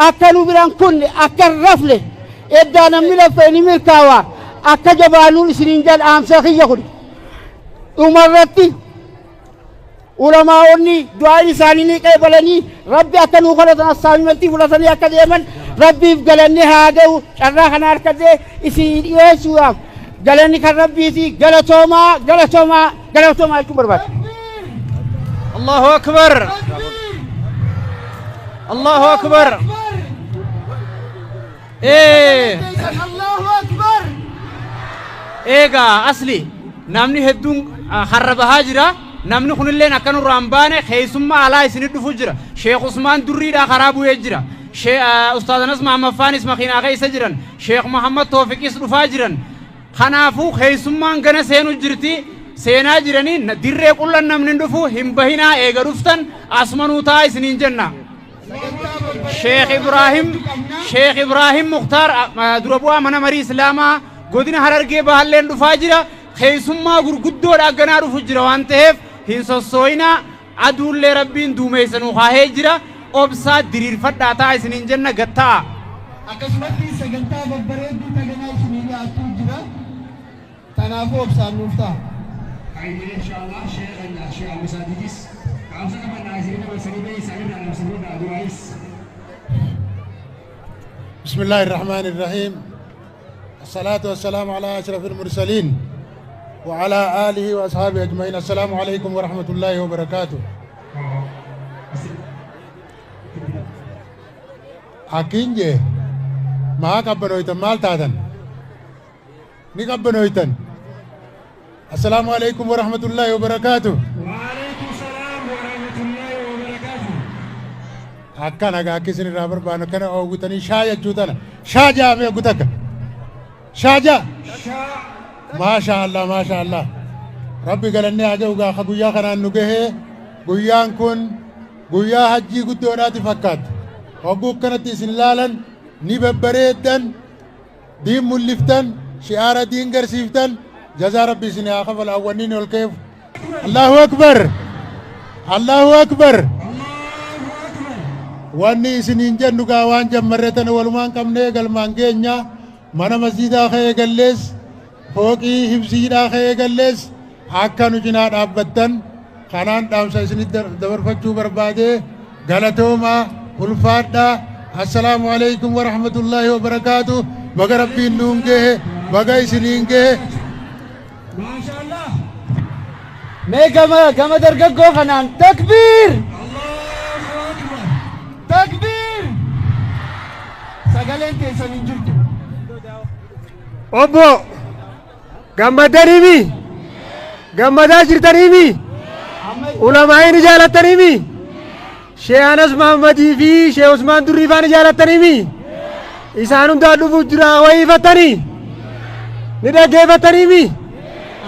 akka nu biraan kunne akka rafle eddaa namni lafee ni milkaawaa akka jabaanuun isiniin jedhaamsa kiyya kun dhumarratti ulamaa'onni du'aan isaanii ni qeebalanii Rabbi akka nuu kadhatan assaamintii fudhatanii akka deeman Rabbiif galanni haa ga'u carraa kana harkatee isin dhiyeessuudhaaf galanni kan Rabbiiti galatoomaa jechuu barbaada. Allahu akbar. Allahu akbar. Allahu Akbar. Eegaa asli namni hedduun har'a bahaa jira. Namni kunillee akka nurraa hin baane keessummaa alaa isinii dhufu jira. Sheekh Usmaan Durriidhaa karaa bu'ee jira. Ustaaz Anas Mahammad Faanis makiinaa keessa jiran. Sheekh Muhammad Toofiqis dhufaa jiran. Kanaafuu keessummaan gana seenu jirti. Seenaa jiranii dirree qullan namni dhufu hin bahinaa eega dhuftan asumanuu ta'a isiniin jenna. Sheekh Ibrahim Mukhtaar dura bu'aa mana marii Islaamaa godina Harargee Bahalleen dhufaa jira. Keessummaa gurguddoodha ganaa dhufu jira waan ta'eef hin sossooyinaa aduullee Rabbiin duumessanuu kaahee jira. Obsaa diriirfadhaa ta'a isiniin jenna gattaa. Akkasumatti sagantaa babbareedduu taganaa isinii dhiyaachuu jira. Kanaafuu obsaan nuuf ta'a. Inşallah Şeyh Musadidis Kamsa kapan nazirine bersani bey sanir dalam sebut aduais. بسم الله الرحمن الرحيم الصلاة والسلام على أشرف المرسلين وعلى آله وأصحابه أجمعين. السلام عليكم ورحمة الله وبركاته. أكينجي ما كبنويتن مال تادن نكبنويتن. السلام عليكم ورحمة الله وبركاته. وعليكم السلام ورحمة الله وبركاته. أكان أكيسني رابر بانو كنا أوغتني شاية جودنا شاجا مي أوغتك شاجا ما شاء الله ما شاء الله. ربي قال إني أجا وقا خبويا خنا نجيه بويان كون بويا حجي قدوناتي فكات وقوك كانت سنلالن نببريدن دين ملفتن شعار دين قرسيفتن جزا ربي سني آخف الأولين والكيف. الله أكبر الله أكبر. واني سنين جنو قاوان جمرتن والمان كم نيقل مانجينيا مانا مسجد آخي قلس فوقي حفظي آخي قلس آكانو جناد آبتن خانان دامسا سنين دور فتشو بربادي غلطوما الفاتحة. السلام عليكم ورحمة الله وبركاته. بغا ربي نونجه بغا سنينجه ما شاء الله. Mee gama dargaggoo kanaan takbiir الله أكبر. takbiir sagaleen teessan hin jirtu. Obbo gammadaniimi gammadaa jirtaniimi ulamaa'ii ni jaalattaniimi Sheekh Anas Mahammadii fi Sheekh Usmaan Durrii faa ni jaalattaniimi isaan hundaa dhufuuf jira wayiifattanii ni dhaggeeffattaniimi.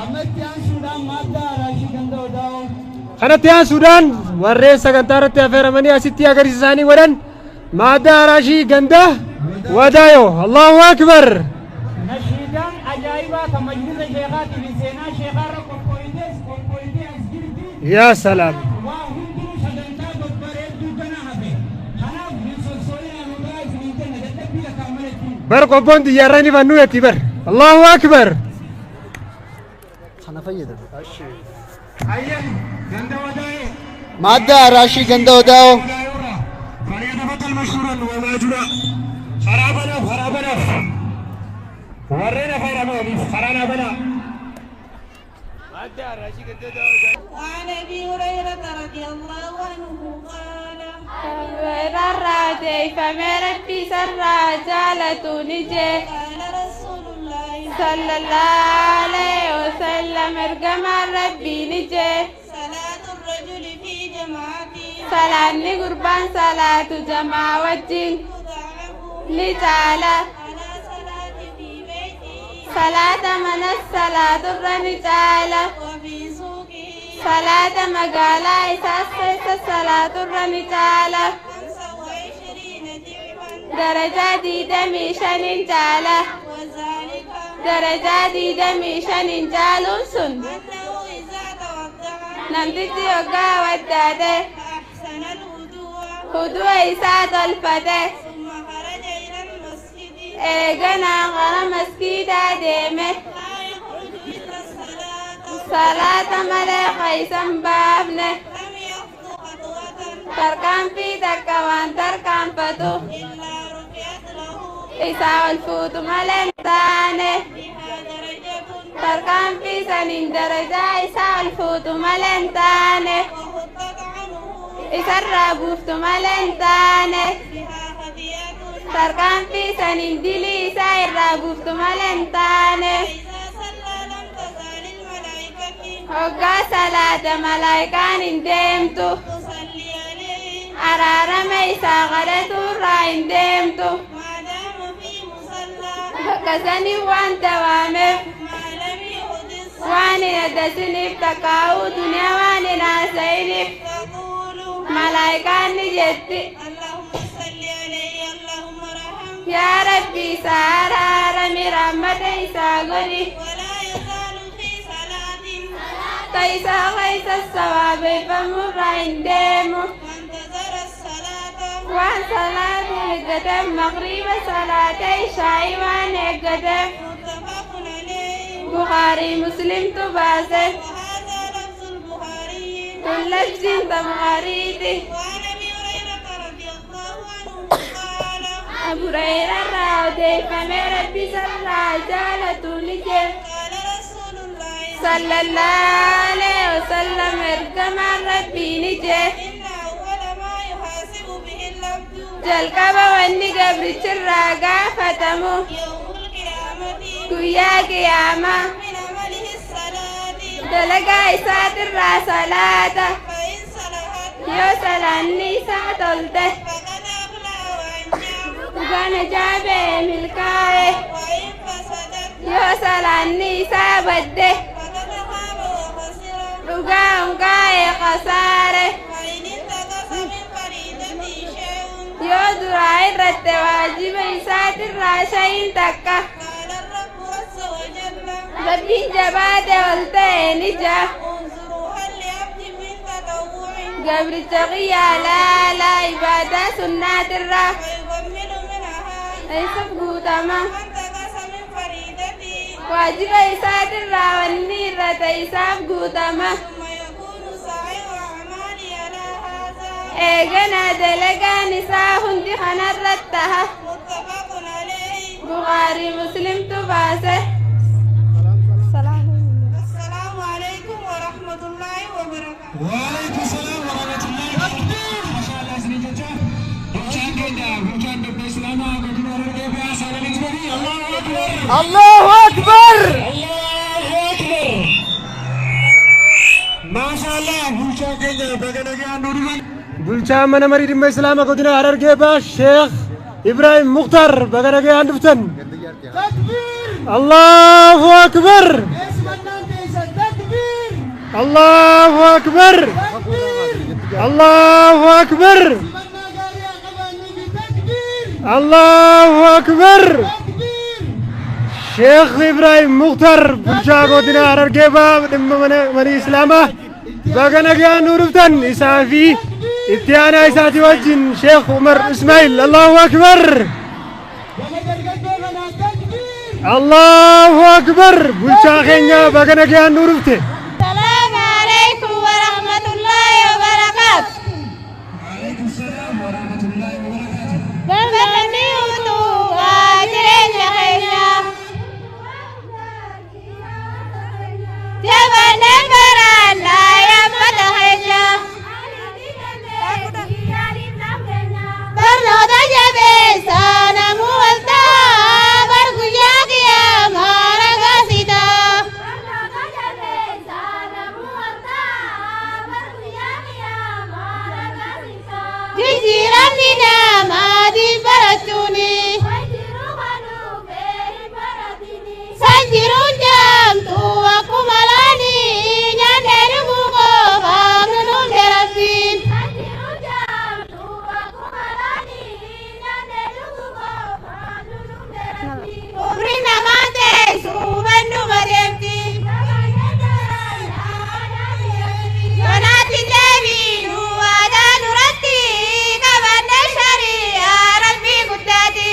Ammatti aansuudhaan madda araashii ganda odaa'oo. Kanatti aansuudhaan warreen sagantaa irratti affeeramanii asitti agarsiisa isaanii godhan madda araashii ganda wadaayoo. Allahu akbar. Nashiidaan ajaa'ibaa kan majlisa sheekaatii fi seenaa sheekaarra qoqqooyitee as jirti. Yaa salaam. Waa hundinuu sagantaa babbareedduu kana hafe. Kanaaf hin sossoo'inaan hundaa isinii kenna dadhabbii lakkaan malettiin. Bar qobboon xiyyaarraa ni fannuu yetti bar. Allahu akbar. Ayyan ganda wadaa'ee. Madda araashii ganda odaa'oo. فليتفضل مشكورا وماجورا خرابنا ورينا خير مولي خرانا بنا وعن ابي هريره رضي الله عنه قال راتي فمربي سرى جالة نجي قال رسول الله صلى الله عليه وسلم ارقم ربي نجي صلاة الرجل في جماعته صلاة قربان صلاة جماعة وجه لجالة على صلاة في بيته صلاة من الصلاة الرجالة وفي سوقه صلاة مقالة إساس الصلاة الرجالة 25 ضعفا درجة دمي شنين جالة وذلك درجة دمي شنين جالوسن أنه إذا توضأ نمتتي يوغا وداده فأحسن الوضوء هدوء إساءة الفتح ثم خرج إلى المسجد إيغانا غرى مسكيدا ديمه لا يخرج إلا الصلاة صلاة ملك خيسان بابنه لم يخطو خطوة تركان في تكوان تركان فتو إلا رفعت له إساء الفوت ملنتانه بها درجة تركان في سنين درجة إساء الفوت ملنتانه وحطت عنه إساء الرابوفت ملنتانه بها خطيئة تركان في سنين دلي إساء الرابوفت ملنتانه إذا صلى لم تزال الملائكة هقا صلاة ملايكان انديمتو تصلي عليه أرارم إساء غدتو را انديمتو ما دام في مصلى كسني وان دوامف ما لم يحدث وان ندسنف تقاو دنيا وان ناسينف تقول ملايكان نجتي اللهم صل عليه اللهم ارحمه يا ربي سارة رحمة إساء غني ولا يزال في صلاة تيسا غيس الصواب فمر عنديمو وانتظر الصلاة وان صلاة قدم مغرب صلاة عشاء وان قدم متفق عليه بخاري مسلم تباسه وهذا لفظ البخاري كل لفظ تبغاريته وعن ابي هريرة رضي الله عنه قال أبو هريرة راودي فمن ربي صلى جالة لجي قال رسول الله صلى الله عليه وسلم ارقم ربي نجي إن أول ما يحاسب به العبد jalqaba wanni gabricharraa gaafatamu يوم القيامة guyyaa qiyaamaa من عمله الصلاة dalagaa isaatirraa salaata فإن صلحت yoo salaanni isaa tolte فقد أفلح وأنجح dhugaan ajaa'ibee milkaa'e وإن فسدت yoo salaanni isaa badde فقد خاب وخسر dhugaa hunqaa'e qasaare فإن انتقص من فريضته شيء yoo duraa irratti waajiba isaatirraa shayin takka قال الرب عز وجل rabbiin jabaate ol ta'e ni jaa انظروا هل لعبد من تطوع gabricha qiyyaa laalaa ibaadaa sunnaatirraa فيكمل منها isaf guutama وانتقص من فريضته waajiba isaatirraa wanni irrate isaaf guutama ثم يكون سعي أعمالي على هذا eegana dalagaan isaa hundi kanarratti taha متفق عليه bukaarii muslimtu baase السلام عليكم ورحمة الله وبركاته وعليكم السلام ورحمة الله وبركاته. ما شاء الله سنجد. بوشان كده بوشان دب إسلام الله أكبر ما شاء الله بوشا كينيا بغنا جان نورمان بلشا من مريد ما إسلام قدنا على رجبا الشيخ إبراهيم مختار بغنا جان دفتن تكبير الله أكبر اسم الناس تكبير الله أكبر الله أكبر منا غاريا قباني بتكبير الله أكبر تكبير شيخ إبراهيم مختار بلشا قدنا على رجبا من إسلامه بغنا جان نورفتن إسافي اتيانا إساتي وجن شيخ عمر إسماعيل الله أكبر الله أكبر بلشا خينيا بغنا جان نورفته السلام عليكم ورحمة الله وبركاته. وعليكم السلام ورحمة الله وبركاته. بلغني وتواجرين يا خينا جبنا بران لا يمت خينا برنو تجبي سانا موستا برغو ياكي يا مارا غاسيتا جزيرتنا مادي براتوني سنجرون جامتو وكمالاني نياندر بوكو فاغنون دربين Ubrina mate subandu mademti Yonati devi nuwada nurati kabanda sharia rabbi kuttati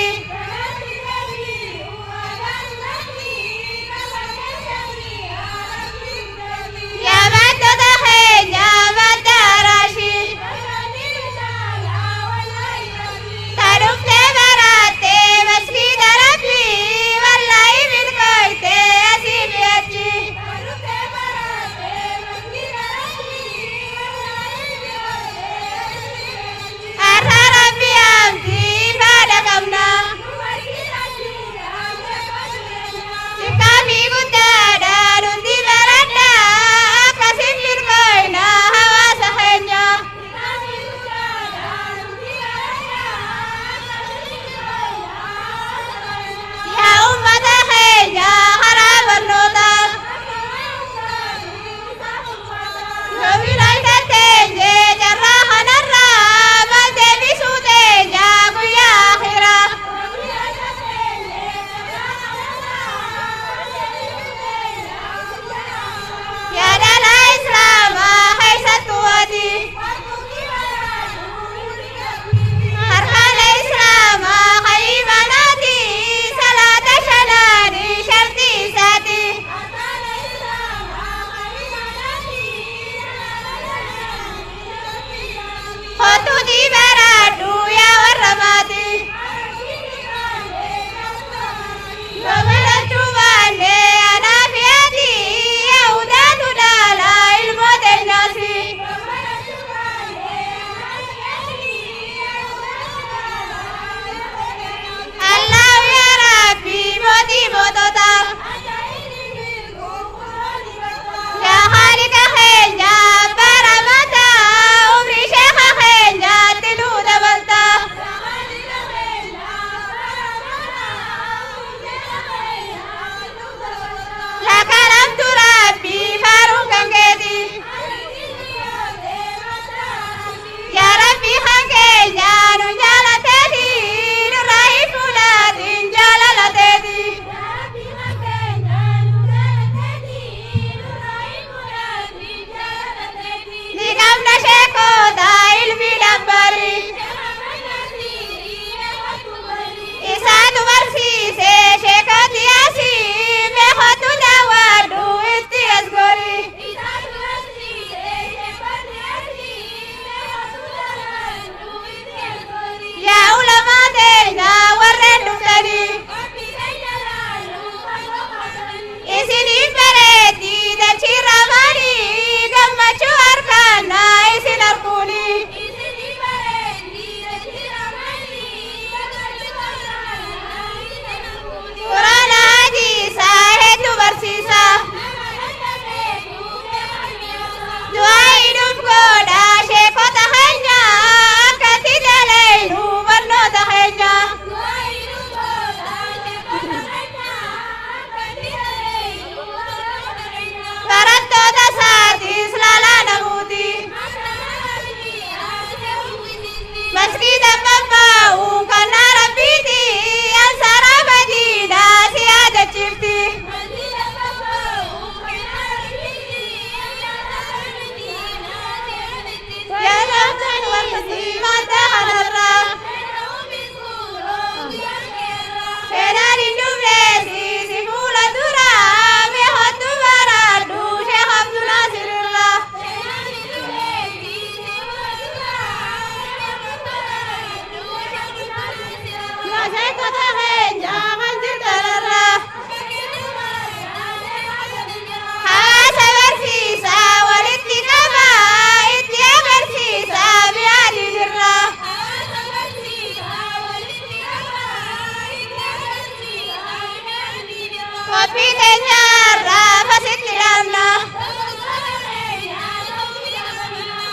قفي تنيار رافست لنا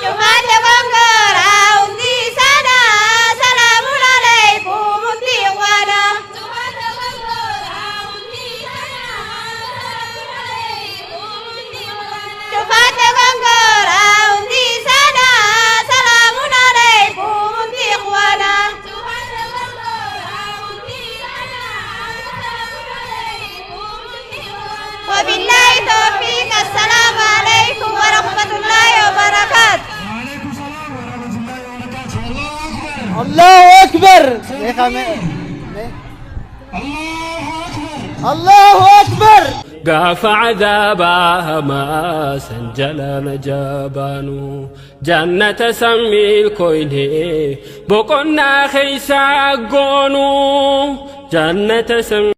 شوفات بنقرا ودي سنة سلام عليكم ودي وانا شوفات بنقرا ودي سنة سلام عليكم ودي وانا وبالله توفيق السلام عليكم ورحمة الله وبركاته. وعليكم السلام ورحمة الله وبركاته. الله أكبر. الله أكبر. الله أكبر. قاف عذابها ما سنجل نجابانو جنة سمي الكويني بقنا خيسا قونو جنة سمي